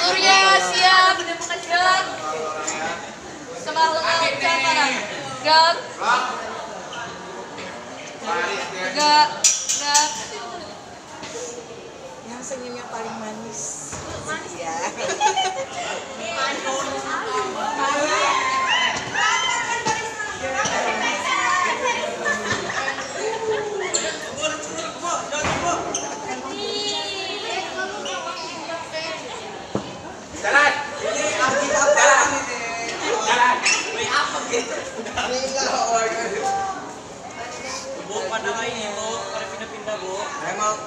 Surya siap, udah buka gerak. Semangat kanan. Gerak. Gerak. Gerak. Yang senyumnya paling manis. Ya. Jalan. Jalan. Bu, pada ini bu, pada pindah-pindah bu. Emang.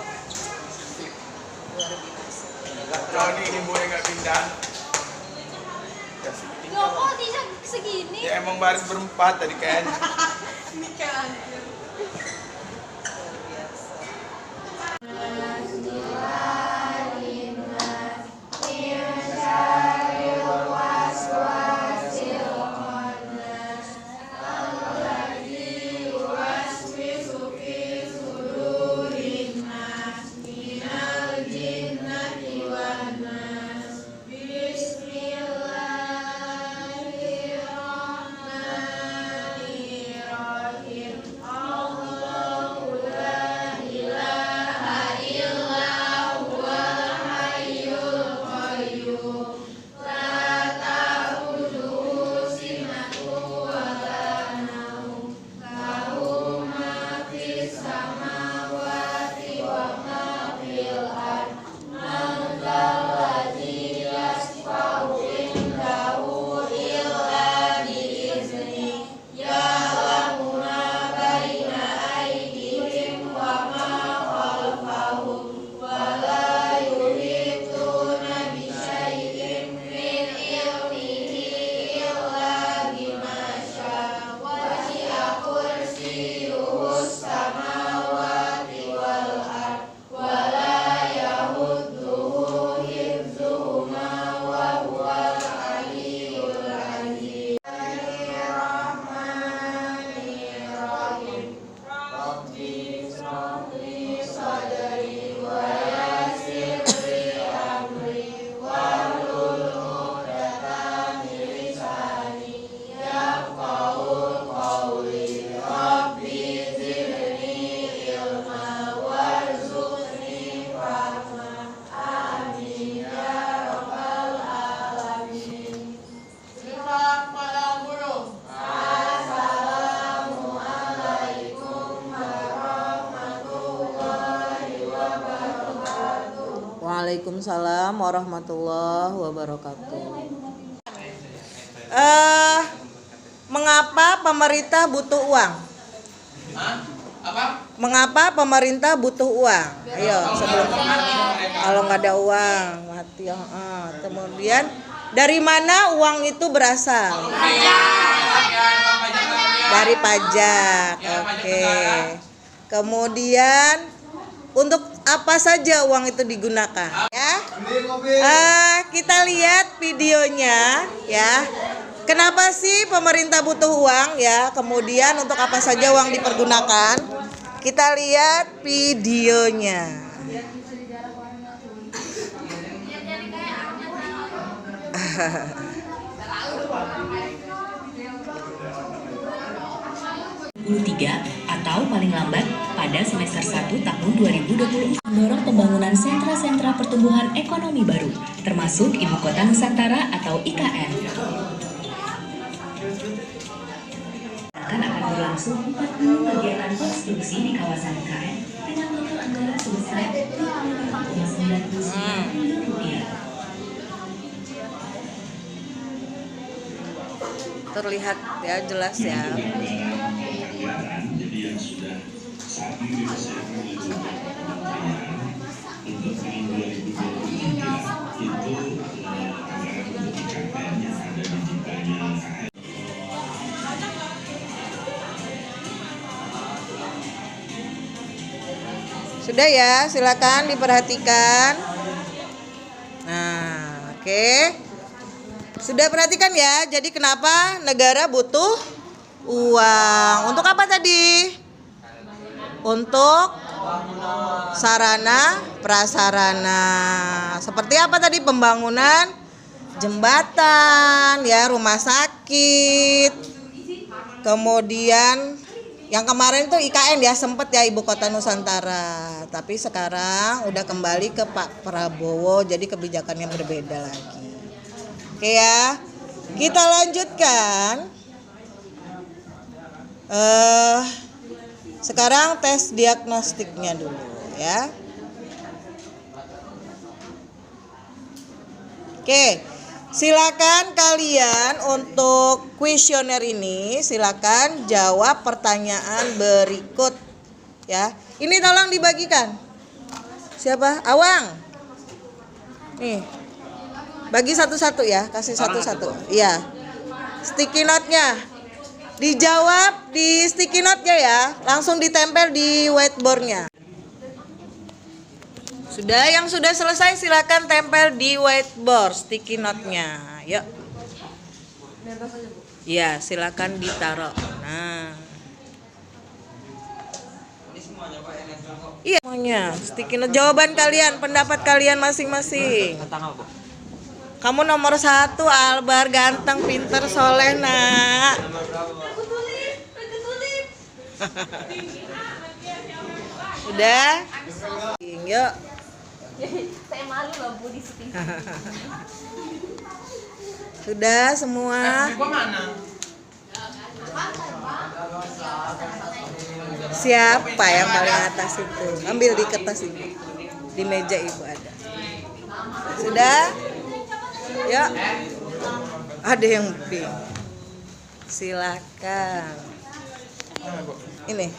Kalau ini boleh nggak pindah? Loh, kok bisa segini? Ya emang baris berempat tadi kan. Ini kan. Waalaikumsalam warahmatullahi wabarakatuh. Mengapa pemerintah butuh uang? Apa? Mengapa pemerintah butuh uang? Ayo, sebelum kalau nggak ada uang mati. Kemudian dari mana uang itu berasal? Dari pajak. Oke. Kemudian untuk apa saja uang itu digunakan? Ya. Kita lihat videonya, ya. Kenapa sih pemerintah butuh uang, ya? Kemudian untuk apa saja uang dipergunakan? Kita lihat videonya. Atau paling lambat pada semester 1 tahun 2024 mendorong pembangunan sentra-sentra pertumbuhan ekonomi baru, termasuk Ibu Kota Nusantara atau IKN. Akan berlangsung 40 kegiatan konstruksi di kawasan IKN dengan total anggaran sebesar Rp24,99 triliun. Terlihat ya, jelas ya. Jadi yang sudah saat ini diselesaikan oleh untuk tahun 2023 itu anggaran untuk IKN yang ada di ditanya KN. Sudah ya, silakan diperhatikan. Nah, oke. Sudah perhatikan ya. Jadi kenapa negara butuh uang? Untuk apa tadi? Untuk sarana prasarana. Seperti apa tadi? Pembangunan jembatan, ya, rumah sakit. Kemudian yang kemarin tuh IKN ya, sempet ya Ibu Kota Nusantara. Tapi sekarang udah kembali ke Pak Prabowo, jadi kebijakannya berbeda lagi. Oke ya, kita lanjutkan. Sekarang tes diagnostiknya dulu ya. Oke, silakan kalian untuk kuesioner ini silakan jawab pertanyaan berikut ya. Ini tolong dibagikan. Siapa? Awang. Nih. Bagi satu-satu ya, kasih satu-satu. Iya. Sticky note-nya dijawab di sticky note-nya ya, langsung ditempel di whiteboard-nya. Sudah, yang sudah selesai silakan tempel di whiteboard sticky note-nya. Yuk. Iya, silakan ditaruh. Nah. Iya, semuanya. Sticky note jawaban kalian, pendapat kalian masing-masing. Kamu nomor 1, Albar, ganteng, pinter, soleh, nak. Udah? Yuk. Saya malu loh Bu di sini. Sudah semua? Siapa yang paling atas itu? Ambil di kertas itu. Di meja Ibu ada. Sudah? Yuk. Ada yang pink. Silakan. Ini.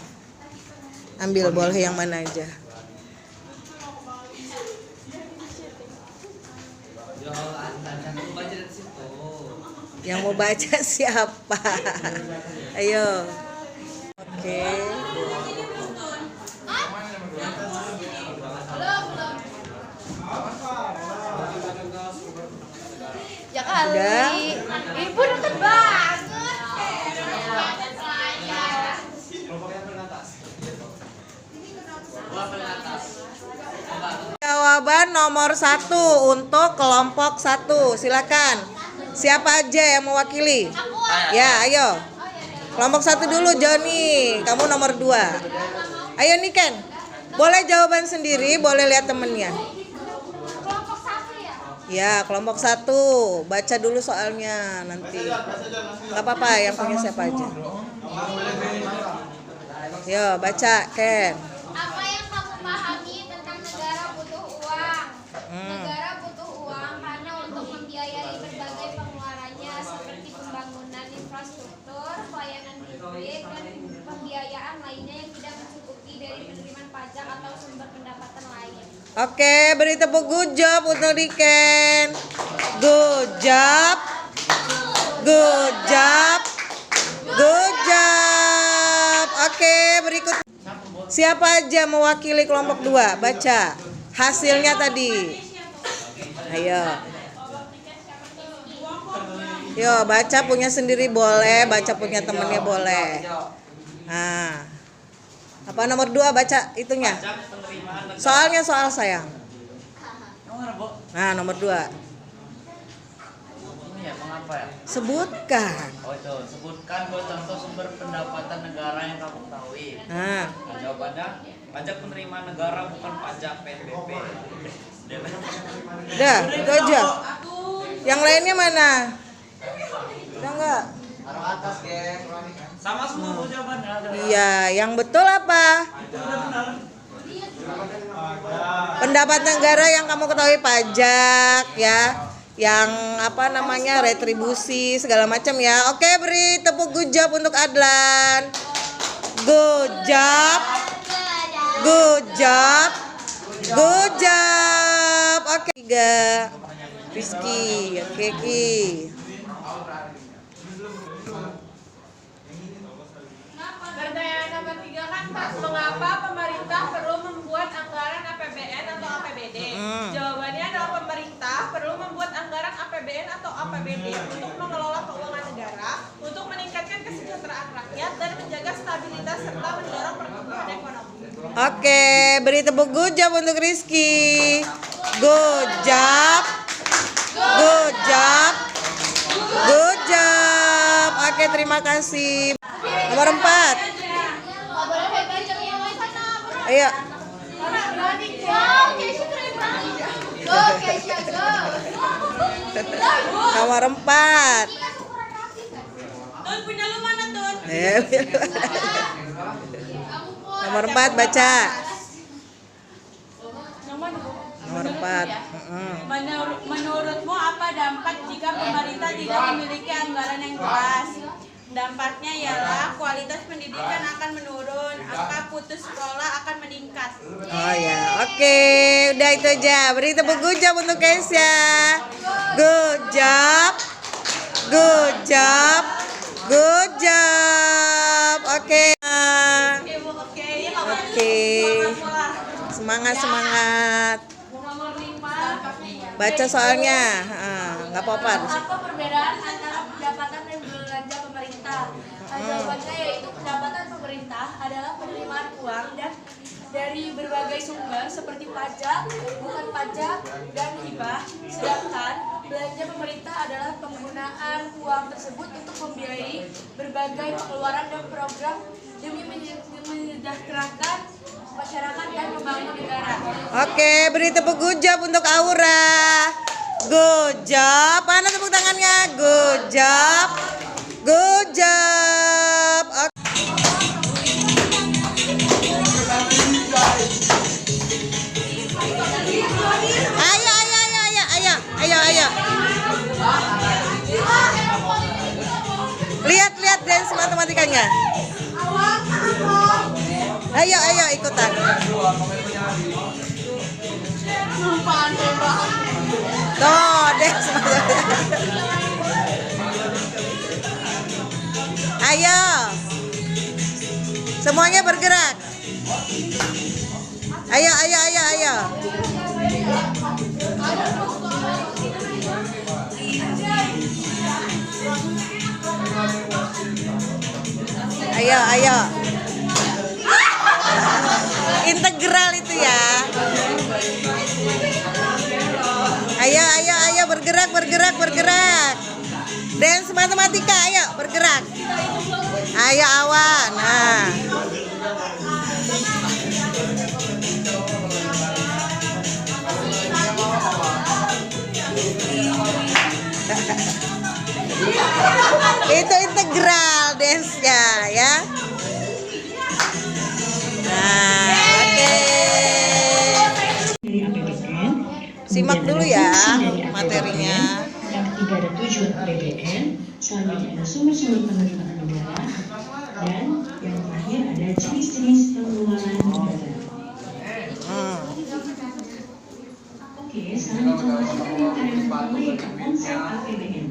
Ambil boleh yang mana aja. Yang mau baca siapa? Ayo. Oke. Ya kali. Udah. Ibu deket banget. Jawaban nomor 1 untuk kelompok 1. Silakan. Siapa aja yang mewakili? Ya, ayo. Kelompok 1 dulu, Joni. Kamu nomor 2. Ayo Niken. Boleh jawaban sendiri, boleh lihat temennya. Kelompok 1 ya? Ya, kelompok 1. Baca dulu soalnya nanti. Gak apa-apa, yang punya siapa aja. Yo, baca, Ken. Apa yang kamu pahami tentang negara butuh uang? Negara butuh uang karena untuk membiayai berbagai pengeluarannya seperti pembangunan infrastruktur, pelayanan publik, dan pembiayaan lainnya yang tidak mencukupi dari penerimaan pajak atau sumber pendapatan lain. Oke, beri tepuk good job untuk Niken. Good job. Good job. Good job. Oke, berikut. Siapa aja mewakili kelompok 2? Baca hasilnya tadi. Ayo. Yo, baca punya sendiri boleh, baca punya temennya boleh. Nah. Apa nomor 2 baca itunya? Soalnya soal sayang. Nah, nomor 2. Ini ya, mengapa ya? Sebutkan. Oh itu, sebutkan 2 contoh sumber pendapatan negara yang kamu ketahui. Nah, Jawabannya, pajak penerimaan negara bukan pajak PNBP. udah, itu aja. Yang lainnya mana? Udah enggak? Sama semua Bu jawabannya. Iya, yang betul apa? Pendapat negara yang kamu ketahui pajak ya. Yang apa namanya? Retribusi segala macam ya. Oke, beri tepuk good job untuk Adlan. Good job. Good job. Good job. Oke, 3. Rizky, oke Ki. Pertanyaan nomor 3 kan Mas, mengapa pemerintah perlu membuat anggaran APBN atau APBD? Jawabannya adalah pemerintah perlu membuat anggaran APBN atau APBD untuk mengelola keuangan negara, untuk meningkatkan kesejahteraan rakyat dan menjaga stabilitas serta mendorong pertumbuhan ekonomi. Oke, beri tepuk good job untuk Rizky. Good job. Good job. Good job. Oke, terima kasih. Nomor 4. Ayo. Nomor 4. Tun, punya lu mana, Tun? Nomor 4 baca. Nomor 4. Menurutmu apa dampak jika pemerintah tidak memiliki anggaran yang jelas? Dampaknya ialah kualitas pendidikan akan menurun, angka putus sekolah akan meningkat. Oh ya, oke, udah itu aja. Beri tepuk good job untuk Kesya. Good job, good job, good job. Oke, oke, semangat semangat. Baca soalnya, nggak apa-apa. Apa perbedaan antara pendapatan dan belanja pemerintah? Jawabannya yaitu pendapatan pemerintah adalah penerimaan uang dan dari berbagai sumber seperti pajak, bukan pajak, dan hibah. Sedangkan belanja pemerintah adalah penggunaan uang tersebut untuk membiayai berbagai pengeluaran dan program demi menyejahterakan masyarakat dan membangun negara. Oke, beri tepuk good job untuk Aura. Good job. Mana tepuk tangannya? Good job. Good job. Oke. Ayo. Lihat dance matematikanya. Ayo ikutan. Tuh, dance matematikanya. Ayo. Semuanya bergerak. Ayo. Ayo. Integral itu ya. Ayo bergerak. Dance matematika, ayo bergerak. Ayo Awan. Nah. Itu integral dance-nya ya. Nah, oke. Dari APBN, Simak dulu ya materinya. Yang ketiga ada tujuan APBN, selanjutnya ada sumber-sumber penerimaan negara, dan yang terakhir ada jenis-jenis pengeluaran negara. Oke, sekarang kita masuk ke materi yang pertama yaitu konsep APBN.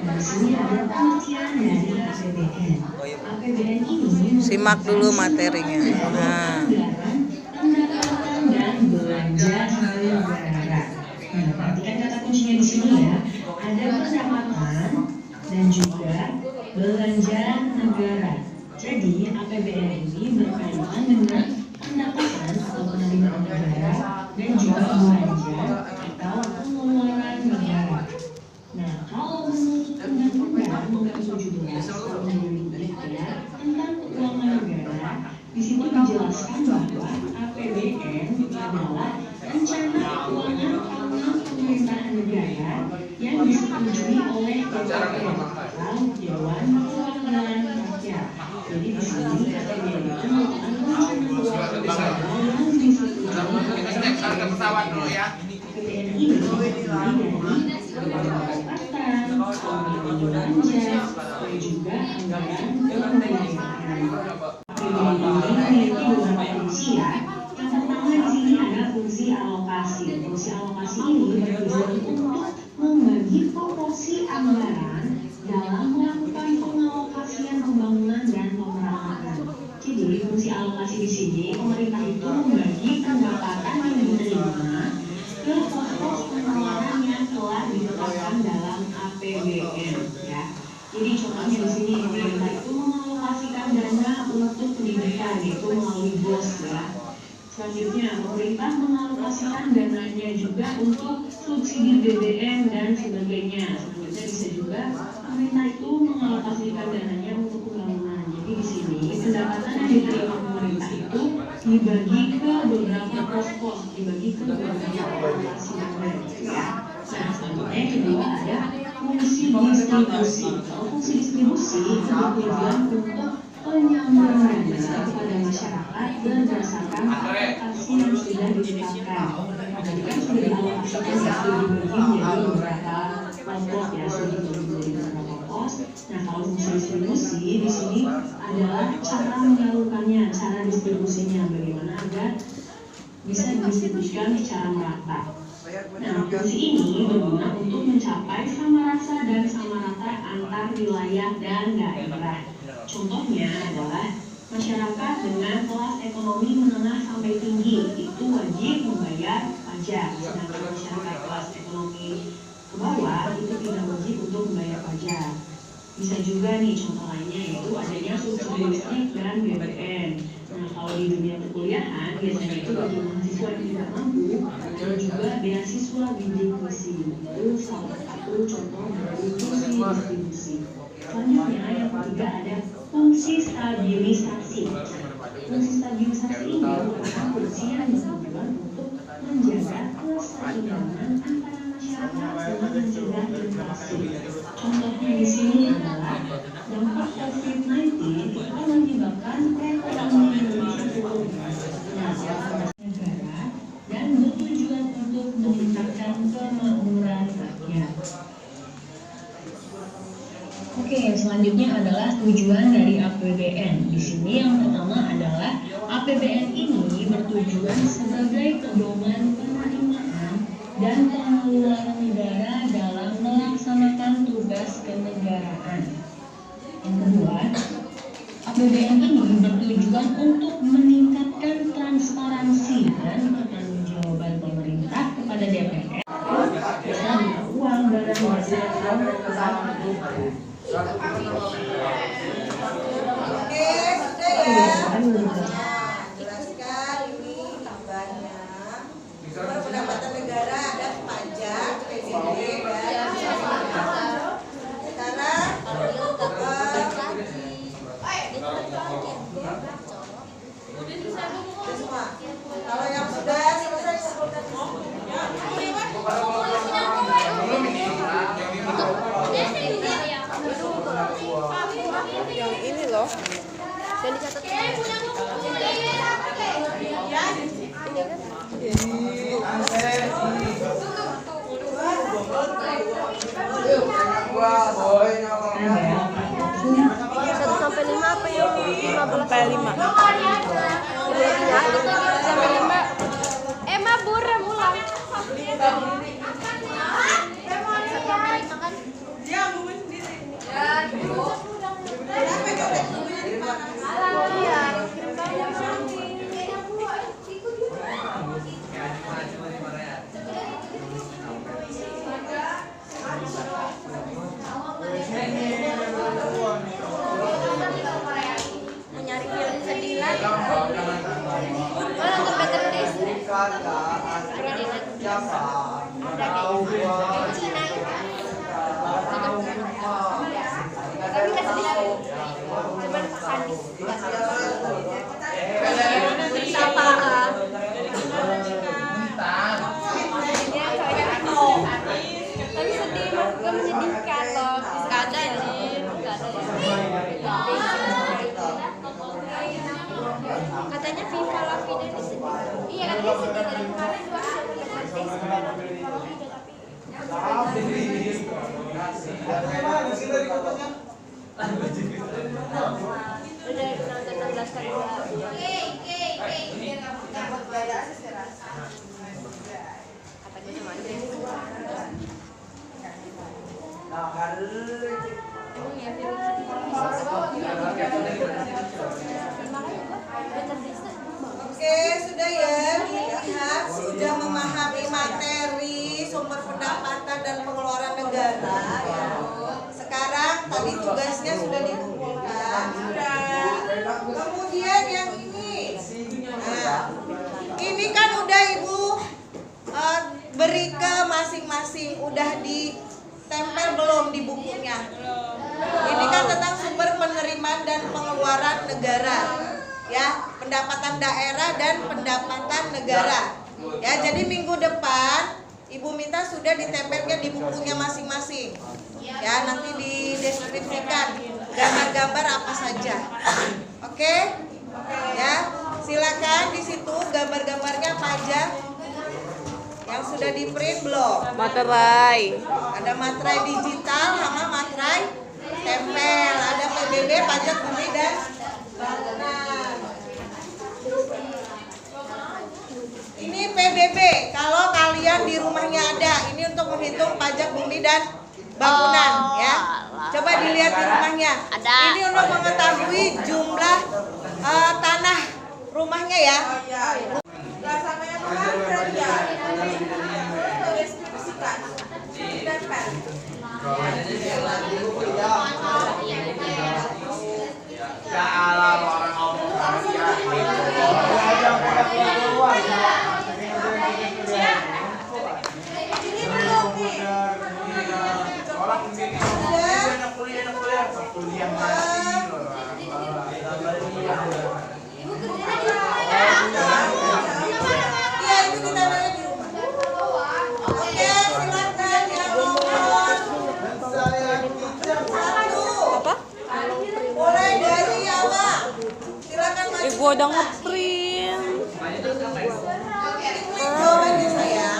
Nah, di sini ada pengertian dari APBN. APBN ini Simak dulu materinya. Nah. anggaran, pendapatan dan belanja negara. Nah, perhatikan kata kuncinya di sini ya. Ada pendapatan dan juga belanja negara. Jadi APBN ini berkaitan dengan pendapatan atau penerimaan negara dan juga belanja atau pengeluaran negara. Nah, kalau menurut Undang-Undang Nomor 17 Tahun 2003 tentang keuangan negara, di situ dijelaskan bahwa APBN adalah rencana keuangan tahunan pemerintahan negara yang disetujui oleh Dewan Perwakilan Rakyat. Jadi di sini APBN itu merupakan rencana keuangan negara yang disetujui oleh APBN ini terdiri dari pendapatan, belanja, dan juga anggaran pembiayaan. APBN ini memiliki beberapa fungsi ya. Yang pertama di sini ada fungsi alokasi. Fungsi alokasi ini bertujuan untuk membagi proporsi anggaran dalam melakukan pengalokasian pembangunan dan pemerangan. Jadi fungsi alokasi di sini pemerintah itu membagi pendapatan yang diterima ke pos-pos pengeluaran yang telah ditetapkan dalam APBN ya. Jadi contohnya di sini pemerintah itu mengalokasikan dana untuk pemerintah yaitu melalui BOS ya. Selanjutnya, pemerintah mengalokasikan dananya juga untuk subsidi BBM dan sebagainya. Selanjutnya bisa juga pemerintah itu mengalokasikan dananya untuk pembangunan. Jadi di sini pendapatan yang diterima pemerintah itu dibagi ke beberapa pos-pos, dibagi ke beberapa alokasi dana ya. Nah, selanjutnya kedua ada fungsi distribusi. Kalau fungsi distribusi itu bertujuan untuk penyaluran dana kepada masyarakat berdasarkan alokasi yang sudah ditetapkan. Jadi kan sudah dialokasikan ya, sudah dibagi menjadi beberapa kelompok ya, sudah dibagi menjadi beberapa pos. Nah, kalau fungsi distribusi di sini adalah cara menyalurkannya, cara distribusinya, bagaimana agar bisa didistribusikan secara merata. Nah, fungsi ini berguna untuk mencapai sama rasa dan sama rata antar wilayah dan daerah. Contohnya adalah masyarakat dengan kelas ekonomi menengah sampai tinggi itu wajib membayar pajak, sedangkan masyarakat kelas ekonomi ke bawah itu tidak wajib untuk membayar pajak. Bisa juga nih contoh lainnya yaitu adanya subsidi listrik dan BBM. Nah, kalau di dunia perkuliahan biasanya itu bagi mahasiswa yang tidak mampu ada juga beasiswa bidik misi. Itu salah satu contoh dari fungsi distribusi. Selanjutnya yang ketiga ada fungsi stabilisasi. Fungsi stabilisasi ini merupakan fungsi yang bertujuan untuk menjaga keseimbangan antara masyarakat dengan mencegah inflasi. Contohnya di sini adalah dampak COVID-19 itu menyebabkan perekonomian Indonesia turun. Nah, negara dan bertujuan untuk meningkatkan kemakmuran rakyat. Oke, selanjutnya adalah tujuan dari APBN. Di sini yang pertama adalah APBN ini bertujuan sebagai pedoman penerimaan dan pengeluaran negara dalam melaksanakan tugas kenegaraan. Yang kedua, APBN ini bertujuan untuk meningkatkan transparansi dan pertanggungjawaban pemerintah kepada DPR. Misalnya uang barang jasa Oke, sudah ya. Jelaskan ini tambahnya. Sumber pendapatan negara ada pajak, PBB, dan sekarang semua. Kalau yang sudah selesai sebutkan yang ini loh. Dan dicatat Satu sampai 5 apa ya? 15 sampai 5. Sampai 5. Mabur ulang. Dia ngomong sendiri. Mencari film sedih lagi. Nonton Better Days. Cina itu. Tapi nggak sedih. Cuman sadis. Siapa? Tapi sedih, gak menyedihkan loh. Gak ada sih. Katanya Viva La Vida ini sedih. Iya katanya sedih dari kemarin gua udah nonton 16 kali. Kata gue cuma ada ya film sedih. Oke, sudah ya. Lihat, sudah memahami materi sumber pendapatan dan pengeluaran negara ya. Sekarang tadi tugasnya sudah dikumpulkan. Kemudian yang masing-masing. Udah ditempel belum di bukunya? Ini kan tentang sumber penerimaan dan pengeluaran negara, ya, pendapatan daerah dan pendapatan negara. Ya, jadi minggu depan Ibu minta sudah ditempelkan di bukunya masing-masing. Ya, nanti dideskripsikan gambar-gambar apa saja. Oke? Ya, silakan di situ gambar-gambarnya apa aja? Yang sudah di print belum? Materai. Ada materai digital sama materai tempel. Ada PBB, pajak bumi dan bangunan. Ini PBB. Kalau kalian di rumahnya ada, ini untuk menghitung pajak bumi dan bangunan, ya. Coba dilihat di rumahnya. Ini untuk mengetahui jumlah tanah rumahnya, ya. Gue udah ngeprint.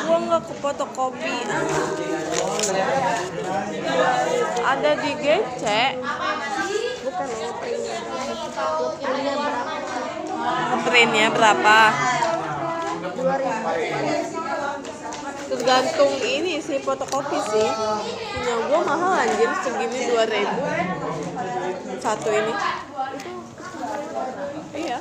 Gue nggak ke fotokopi. Ada di GC. Bukan ngeprintnya berapa? Tergantung ini sih fotokopi sih. Punya gue mahal anjir, segini 2.000 satu ini. Iya.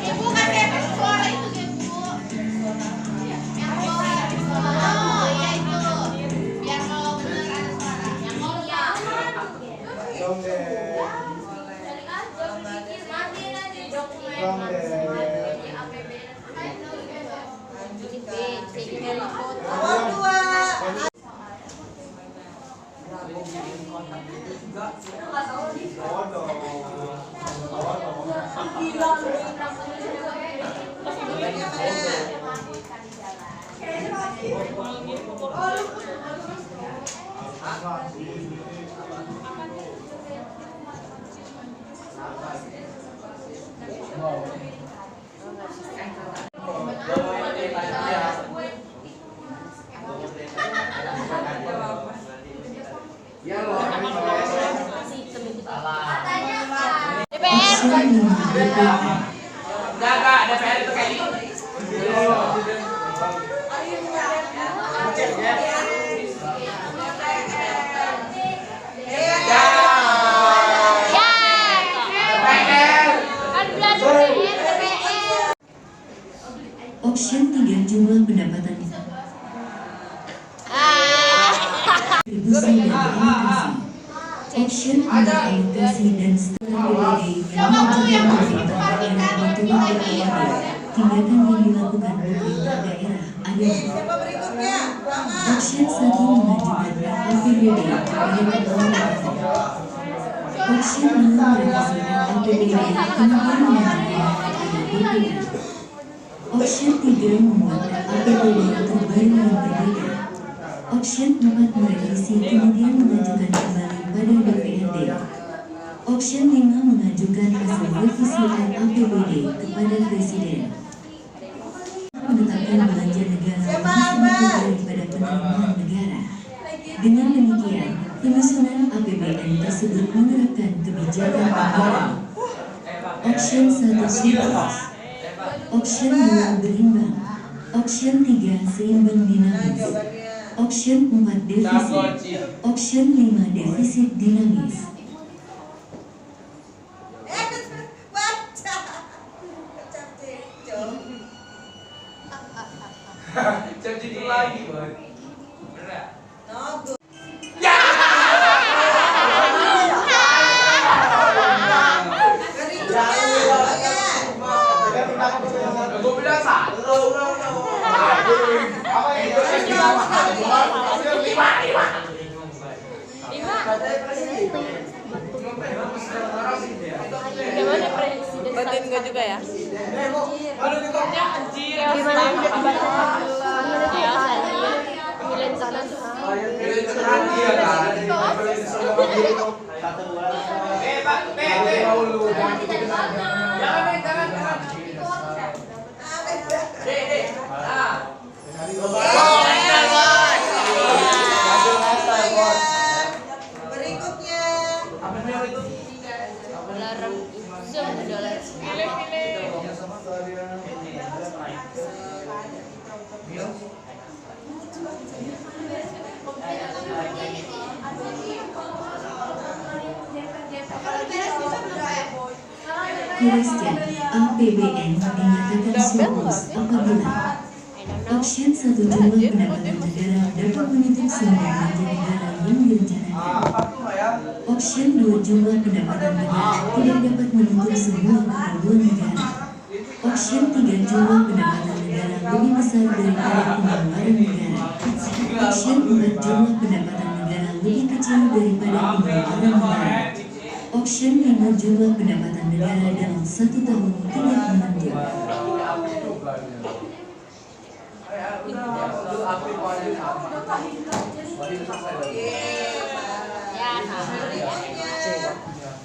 Ibu kan kayak suara itu ya, Bu. Yang oh, ya itu. Biar kalau bener ada suara. Yang oh ya. Dari aja bikin mati nanti dokumen. Enggak, DPR itu kayak gitu. Option 3 jumlah pendapatan distribusi dan alokasi. Option 4 alokasi dan setelah PBD yang menunjukkan pemerintah waktu berkeluarga. Tindakan yang dilakukan pemerintah daerah adalah Siapa berikutnya? Option 1 mengajukan APBD kepada pemerintah. Option 2 merevisikan APBD kemudian mengajukan kepada BPD. Option 3 membuatkan APBD terbaru yang berbeda. Option 4 merevisi kemudian mengajukan kembali pada DPRD. Option 5 mengajukan hasil revisian APBD kepada Presiden. Menetapkan belanja negara daripada penerimaan negara. Dengan demikian, penyusunan APBN tersebut menerapkan kebijakan anggaran. Option 1 surplus. Option 2 berimbang. Option 3 seimbang dinamis. Option 4 defisit. Option 5 defisit dinamis. Baca. Jadi itu lagi, Bang. Bener. Gue bilang satu. Gimana presiden? Bantuin gue juga ya. Gimana dibaca? Pilihan kanan. Berikutnya. Question. APBN dinyatakan surplus apabila Option 1 jumlah pendapatan negara dapat menutup sumber belanja negara yang direncanakan. Option 2 jumlah pendapatan negara tidak dapat menutup semua keperluan negara. Option 3 jumlah pendapatan negara lebih besar daripada pengeluaran negara. Option 4 jumlah pendapatan negara lebih kecil daripada pengeluaran negara. Option 5 jumlah pendapatan negara dalam 1 tahun tidak menentu.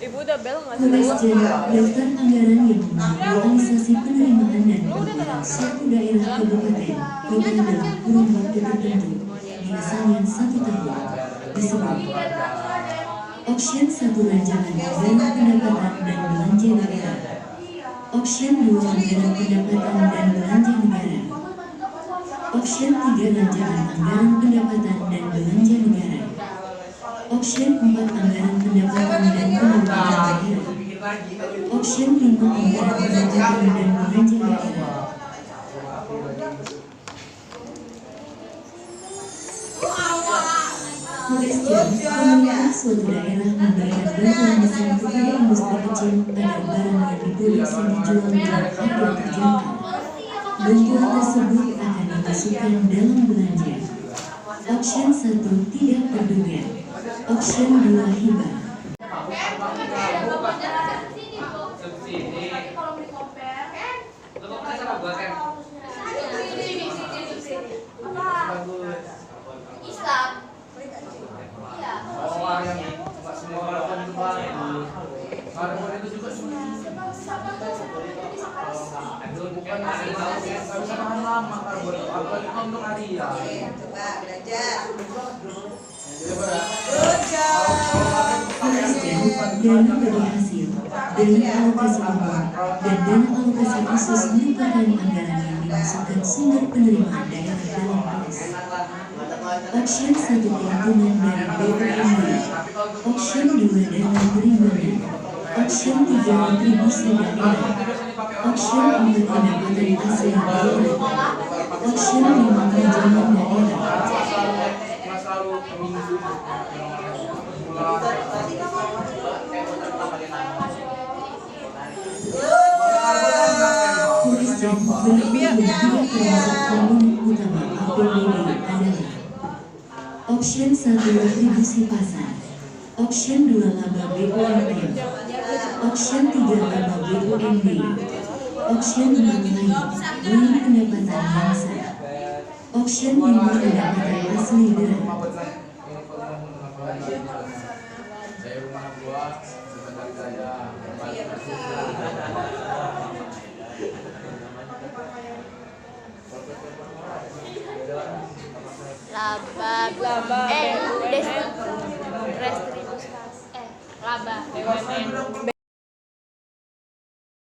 Ibu udah bel nggak sih? Question. Daftar anggaran yang memenuhi realisasi penerimaan dan pengeluaran suatu daerah kabupaten kota dalam kurun waktu tertentu misalnya 1 tahun disebut. Option 1 rancangan anggaran pendapatan dan belanja daerah. Option 2 anggaran pendapatan dan belanja negara. Option 3 rancangan anggaran pendapatan dan belanja negara. Option 4 anggaran pendapatan dan belanja daerah. Option 5 anggaran pendapatan dan belanja daerah. Question. Pemerintah suatu daerah memberikan bantuan besar kepada industri kecil agar barang yang diproduksi dijual dengan harga terjangkau. Bantuan tersebut akan dimasukkan dalam belanja. Option 1 tidak terduga. Option 2 hibah. Subsidi. Lu mau kasih sama gua kan? Islam. Iya. Oh, yang enggak semua orang itu bagus. Kalau itu juga semua. Aduh, bukan hari tahu ya, sama lama karbon. Apalagi untuk hari ya. Coba belajar. Dana bagi hasil, dana alokasi umum, dan dana alokasi khusus merupakan anggaran yang dimasukkan sumber penerimaan daerah dalam pos. Option 1 keuntungan dari BUMD. Option 2 dana perimbangan. Option 3 kontribusi daerah. Option 4 pendapatan asli daerah. Option 5 pinjaman daerah. Question. Berapa yang termasuk komponen utama APBD adalah Option 1 retribusi pasar. Option 2 laba BUMD. Option 3 laba BUMD. Option 4 lain pendapatan yang sah. Option 5 pendapatan asli daerah. Saya rumah gua sebentar laba restribusi laba